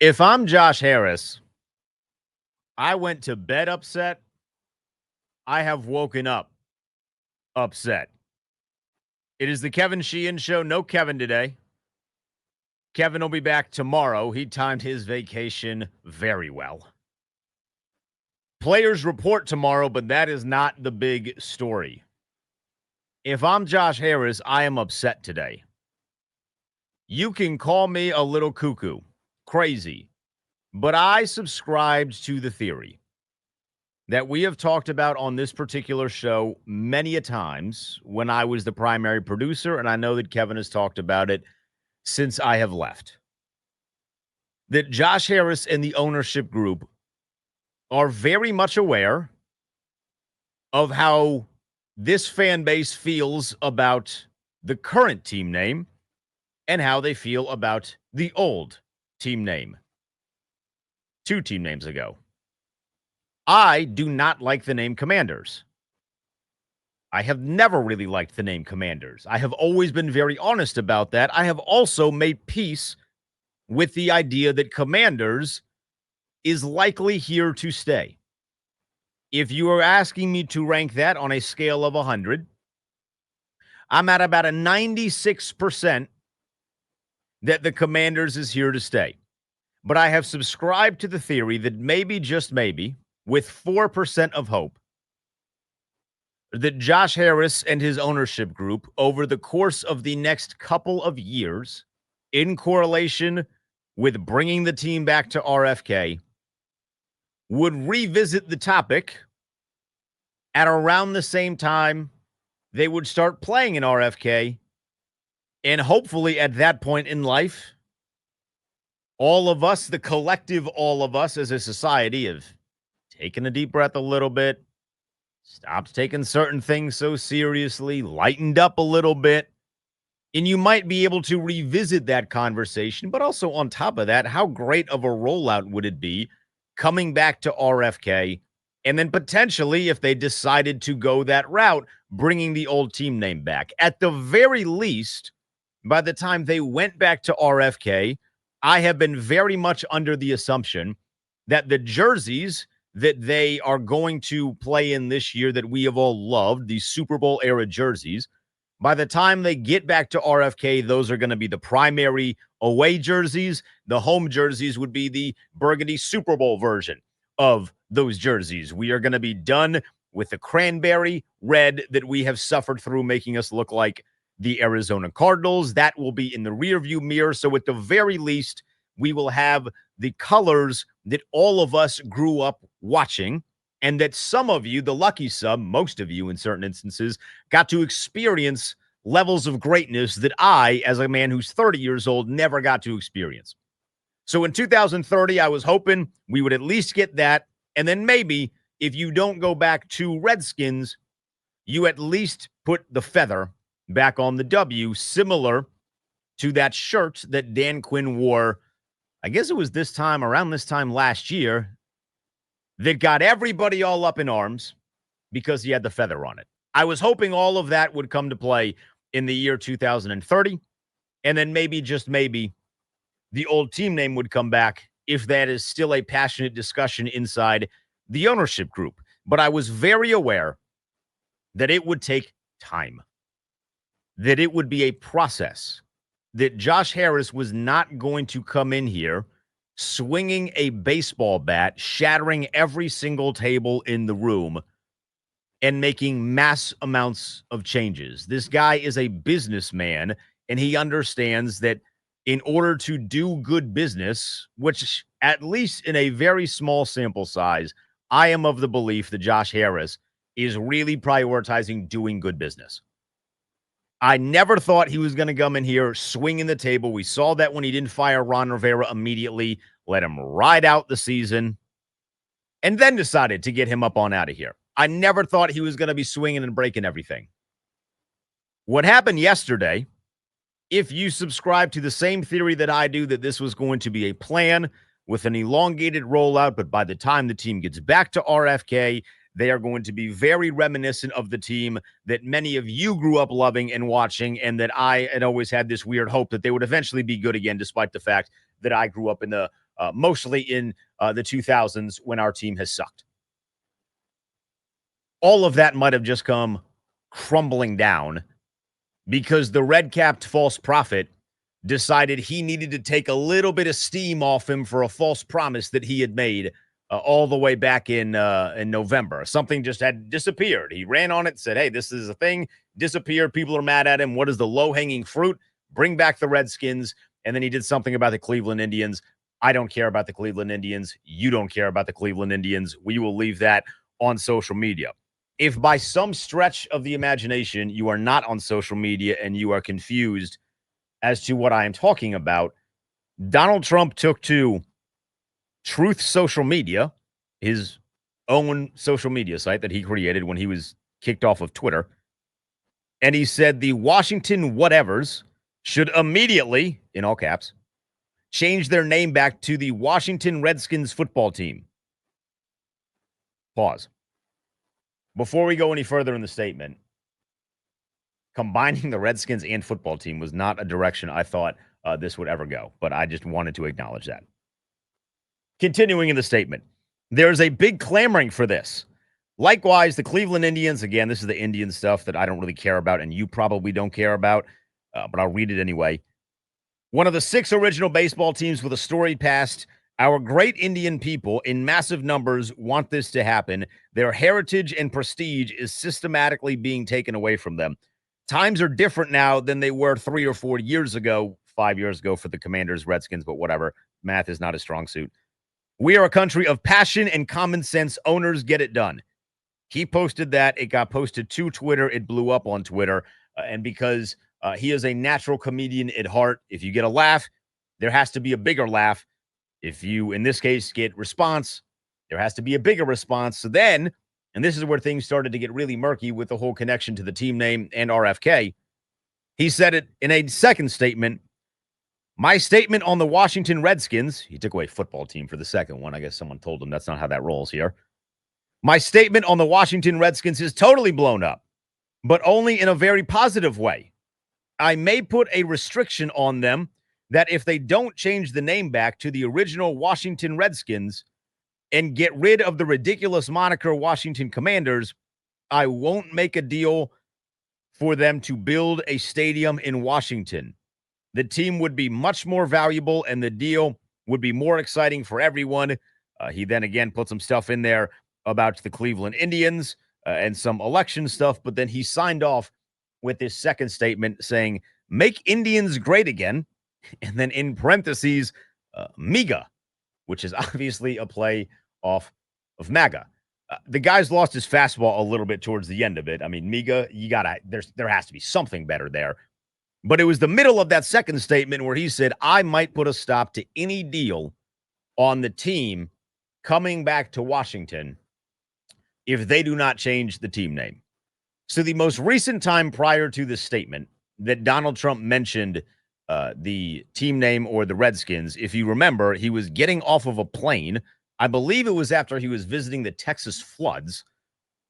If I'm Josh Harris, I went to bed upset. I have woken up upset. It is the Kevin Sheehan Show. No Kevin today. Kevin will be back tomorrow. He timed his vacation very well. Players report tomorrow, but that is not the big story. If I'm Josh Harris, I am upset today. You can call me a little cuckoo, crazy, but I subscribed to the theory that we have talked about on this particular show many a times when I was the primary producer, and I know that Kevin has talked about it since I have left. That Josh Harris and the ownership group are very much aware of how this fan base feels about the current team name and how they feel about the old team name. 2 team names ago. I do not like the name Commanders. I have never really liked the name Commanders. I have always been very honest about that. I have also made peace with the idea that Commanders is likely here to stay. If you are asking me to rank that on a scale of 100, I'm at about a 96% that the Commanders is here to stay. But I have subscribed to the theory that maybe, just maybe, with 4% of hope, that Josh Harris and his ownership group, over the course of the next couple of years, in correlation with bringing the team back to RFK, would revisit the topic at around the same time they would start playing in RFK. And hopefully at that point in life, all of us, the collective all of us as a society, have taken a deep breath a little bit, stopped taking certain things so seriously, lightened up a little bit, and you might be able to revisit that conversation. But also on top of that, how great of a rollout would it be coming back to RFK and then potentially, if they decided to go that route, bringing the old team name back? At the very least, by the time they went back to RFK, I have been very much under the assumption that the jerseys that they are going to play in this year that we have all loved, these Super Bowl era jerseys, by the time they get back to RFK, those are going to be the primary away jerseys. The home jerseys would be the burgundy Super Bowl version of those jerseys. We are going to be done with the cranberry red that we have suffered through, making us look like the Arizona Cardinals. That will be in the rearview mirror. So at the very least, we will have the colors that all of us grew up watching, and that some of you, the lucky some, most of you in certain instances, got to experience levels of greatness that I, as a man who's 30 years old, never got to experience. So in 2030, I was hoping we would at least get that. And then maybe if you don't go back to Redskins, you at least put the feather back on the W, similar to that shirt that Dan Quinn wore. I guess it was around this time last year, that got everybody all up in arms because he had the feather on it. I was hoping all of that would come to play in the year 2030. And then maybe, just maybe, the old team name would come back if that is still a passionate discussion inside the ownership group. But I was very aware that it would take time, that it would be a process, that Josh Harris was not going to come in here swinging a baseball bat, shattering every single table in the room, and making mass amounts of changes. This guy is a businessman, and he understands that in order to do good business, which at least in a very small sample size, I am of the belief that Josh Harris is really prioritizing doing good business. I never thought he was going to come in here swinging the table. We saw that when he didn't fire Ron Rivera immediately, let him ride out the season, and then decided to get him up on out of here. I never thought he was going to be swinging and breaking everything. What happened yesterday, if you subscribe to the same theory that I do, that this was going to be a plan with an elongated rollout, but by the time the team gets back to RFK, they are going to be very reminiscent of the team that many of you grew up loving and watching, and that I had always had this weird hope that they would eventually be good again, despite the fact that I grew up in the mostly in the 2000s when our team has sucked. All of that might have just come crumbling down because the red-capped false prophet decided he needed to take a little bit of steam off him for a false promise that he had made all the way back in November. Something just had disappeared. He ran on it, said, hey, this is a thing, disappeared. People are mad at him. What is the low-hanging fruit? Bring back the Redskins. And then he did something about the Cleveland Indians. I don't care about the Cleveland Indians. You don't care about the Cleveland Indians. We will leave that on social media. If by some stretch of the imagination you are not on social media and you are confused as to what I am talking about, Donald Trump took to Truth Social Media, his own social media site that he created when he was kicked off of Twitter, and he said the Washington whatevers should immediately, in all caps, change their name back to the Washington Redskins football team. Pause. Before we go any further in the statement, combining the Redskins and football team was not a direction I thought this would ever go, but I just wanted to acknowledge that. Continuing in the statement, there's a big clamoring for this. Likewise, the Cleveland Indians, again, this is the Indian stuff that I don't really care about and you probably don't care about, but I'll read it anyway. One of the 6 original baseball teams with a storied past, our great Indian people in massive numbers want this to happen. Their heritage and prestige is systematically being taken away from them. Times are different now than they were 3 or 4 years ago, 5 years ago for the Commanders, Redskins, but whatever. Math is not a strong suit. We are a country of passion and common sense. Owners get it done. He posted that. It got posted to Twitter. It blew up on Twitter. And because he is a natural comedian at heart, if you get a laugh, there has to be a bigger laugh. If you, in this case, get response, there has to be a bigger response. So then, and this is where things started to get really murky with the whole connection to the team name and RFK, he said it in a second statement. My statement on the Washington Redskins, he took away football team for the second one. I guess someone told him that's not how that rolls here. My statement on the Washington Redskins is totally blown up, but only in a very positive way. I may put a restriction on them that if they don't change the name back to the original Washington Redskins and get rid of the ridiculous moniker Washington Commanders, I won't make a deal for them to build a stadium in Washington. The team would be much more valuable and the deal would be more exciting for everyone. He then again put some stuff in there about the Cleveland Indians and some election stuff, but then he signed off with this second statement saying, make Indians great again. And then in parentheses, MIGA, which is obviously a play off of MAGA. The guy's lost his fastball a little bit towards the end of it. I mean, MIGA, there has to be something better there. But it was the middle of that second statement where he said, I might put a stop to any deal on the team coming back to Washington if they do not change the team name. So the most recent time prior to this statement that Donald Trump mentioned the team name or the Redskins, if you remember, he was getting off of a plane. I believe it was after he was visiting the Texas floods,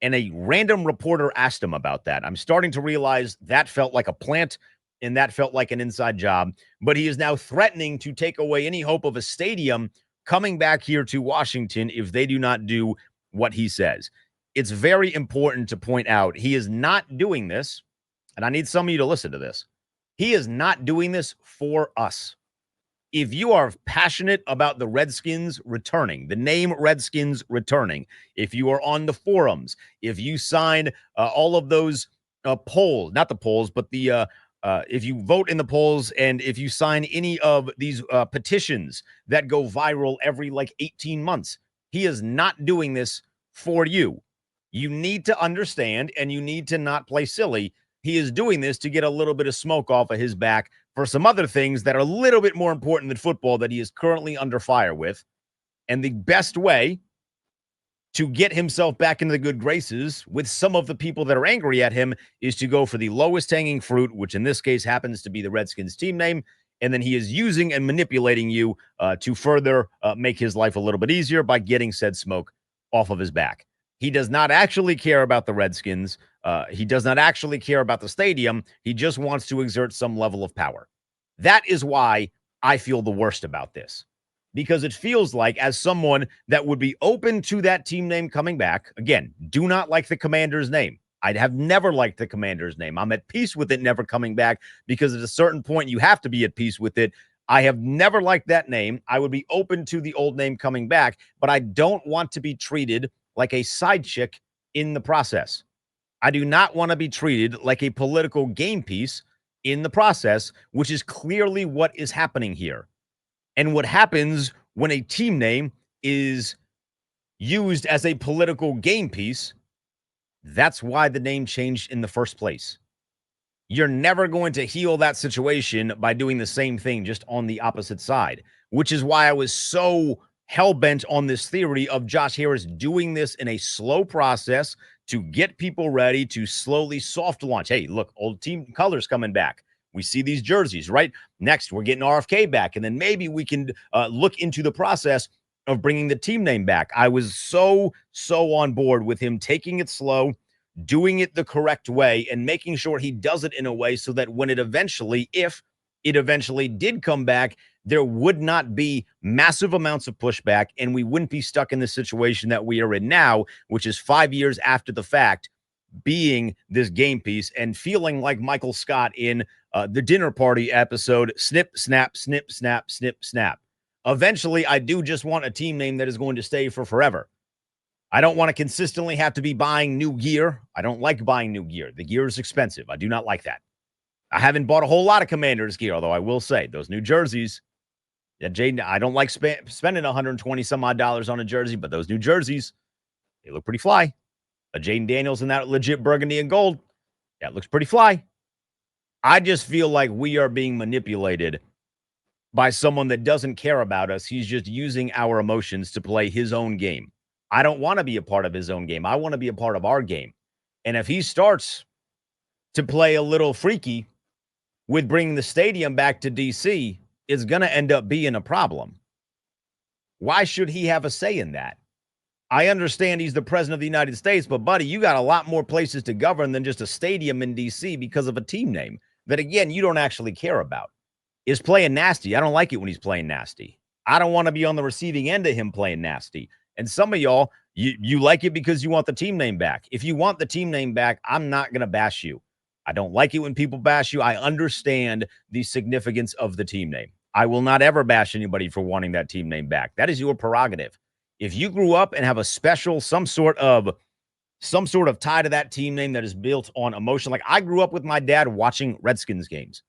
and a random reporter asked him about that. I'm starting to realize that felt like a plant, and that felt like an inside job. But he is now threatening to take away any hope of a stadium coming back here to Washington if they do not do what he says. It's very important to point out he is not doing this, and I need some of you to listen to this. He is not doing this for us. If you are passionate about the Redskins returning, the name Redskins returning, if you are on the forums, if you sign all of those polls, not the polls, but the if you vote in the polls and if you sign any of these petitions that go viral every like 18 months, he is not doing this for you. You need to understand and you need to not play silly. He is doing this to get a little bit of smoke off of his back for some other things that are a little bit more important than football that he is currently under fire with. And the best way to get himself back into the good graces with some of the people that are angry at him is to go for the lowest hanging fruit, which in this case happens to be the Redskins team name. And then he is using and manipulating you to further make his life a little bit easier by getting said smoke off of his back. He does not actually care about the Redskins. He does not actually care about the stadium. He just wants to exert some level of power. That is why I feel the worst about this. because it feels like, as someone that would be open to that team name coming back, again, do not like the Commander's name. I'd have never liked the Commander's name. I'm at peace with it never coming back because at a certain point you have to be at peace with it. I have never liked that name. I would be open to the old name coming back, but I don't want to be treated like a side chick in the process. I do not want to be treated like a political game piece in the process, which is clearly what is happening here. And what happens when a team name is used as a political game piece, that's why the name changed in the first place. You're never going to heal that situation by doing the same thing just on the opposite side, which is why I was so hell-bent on this theory of Josh Harris doing this in a slow process to get people ready to slowly soft launch. Hey, look, old team colors coming back. We see these jerseys, right? Next, we're getting RFK back, and then maybe we can look into the process of bringing the team name back. I was so on board with him taking it slow, doing it the correct way, and making sure he does it in a way so that when it eventually, if it eventually did come back, there would not be massive amounts of pushback, and we wouldn't be stuck in the situation that we are in now, which is 5 years after the fact, being this game piece and feeling like Michael Scott in the dinner party episode, snip, snap, snip, snap, snip, snap. Eventually, I do just want a team name that is going to stay for forever. I don't want to consistently have to be buying new gear. I don't like buying new gear. The gear is expensive. I do not like that. I haven't bought a whole lot of Commanders gear, although I will say those new jerseys. Yeah, Jaden, I don't like spending 120 some odd dollars on a jersey, but those new jerseys, they look pretty fly. A Jaden Daniels in that legit burgundy and gold, that looks pretty fly. I just feel like we are being manipulated by someone that doesn't care about us. He's just using our emotions to play his own game. I don't want to be a part of his own game. I want to be a part of our game. And if he starts to play a little freaky with bringing the stadium back to DC, it's going to end up being a problem. Why should he have a say in that? I understand he's the president of the United States, but buddy, you got a lot more places to govern than just a stadium in DC because of a team name that, again, you don't actually care about. Is playing nasty. I don't like it when he's playing nasty. I don't want to be on the receiving end of him playing nasty. And some of y'all, you like it because you want the team name back. If you want the team name back, I'm not going to bash you. I don't like it when people bash you. I understand the significance of the team name. I will not ever bash anybody for wanting that team name back. That is your prerogative. If you grew up and have a special, some sort of tie to that team name that is built on emotion, like I grew up with my dad watching Redskins games.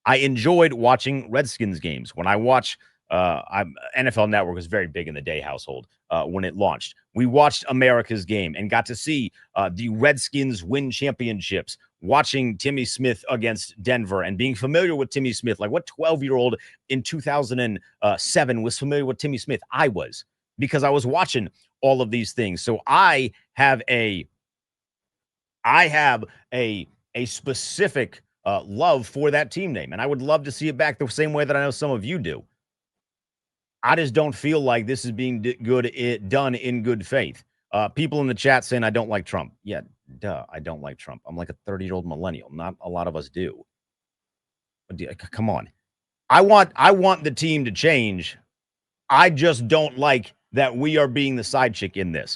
I enjoyed watching Redskins games. When I watch, NFL Network was very big in the Day household when it launched. We watched America's Game and got to see the Redskins win championships, watching Timmy Smith against Denver and being familiar with Timmy Smith. Like, what 12-year-old in 2007 was familiar with Timmy Smith? I was, because I was watching all of these things. So I have a specific love for that team name, and I would love to see it back the same way that I know some of you do. I just don't feel like this is being done in good faith. People in the chat saying I don't like Trump. Yeah, duh, I don't like Trump. I'm like a 30-year-old millennial. Not a lot of us do. Come on. I want the team to change. I just don't like that we are being the side chick in this.